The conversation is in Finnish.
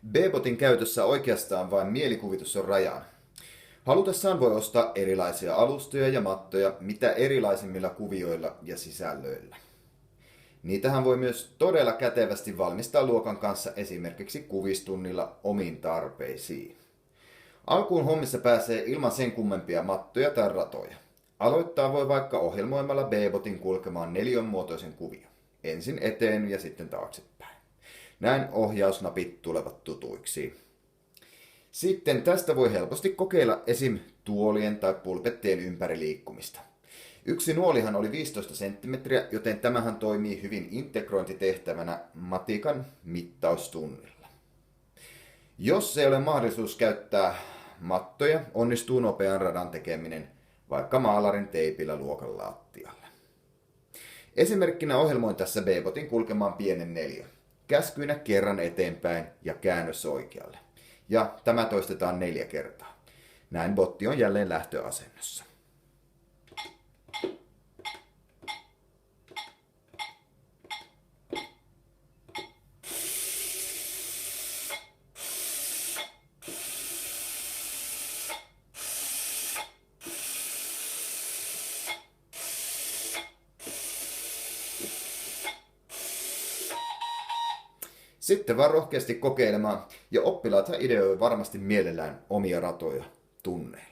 B-botin käytössä oikeastaan vain mielikuvitus on rajana. Halutessaan voi ostaa erilaisia alustoja ja mattoja mitä erilaisimmilla kuvioilla ja sisällöillä. Niitähän voi myös todella kätevästi valmistaa luokan kanssa esimerkiksi kuvistunnilla omiin tarpeisiin. Alkuun hommissa pääsee ilman sen kummempia mattoja tai ratoja. Aloittaa voi vaikka ohjelmoimalla B-botin kulkemaan neliönmuotoisen kuvion. Ensin eteen ja sitten taaksepäin. Näin ohjausnapit tulevat tutuiksi. Sitten tästä voi helposti kokeilla esim. Tuolien tai pulpettien ympäri liikkumista. Yksi nuolihan oli 15 cm, joten tämähän toimii hyvin integrointitehtävänä matikan mittaustunnilla. Jos ei ole mahdollisuus käyttää mattoja, onnistuu nopean radan tekeminen vaikka maalarin teipillä luokan lattialle. Esimerkkinä ohjelmoin tässä B-botin kulkemaan pienen neliön. Käskyinä kerran eteenpäin ja käännös oikealle. Ja tämä toistetaan 4 kertaa. Näin botti on jälleen lähtöasennossa. Sitten vaan rohkeasti kokeilemaan, ja oppilaathan ideoi varmasti mielellään omia ratoja tunneilla.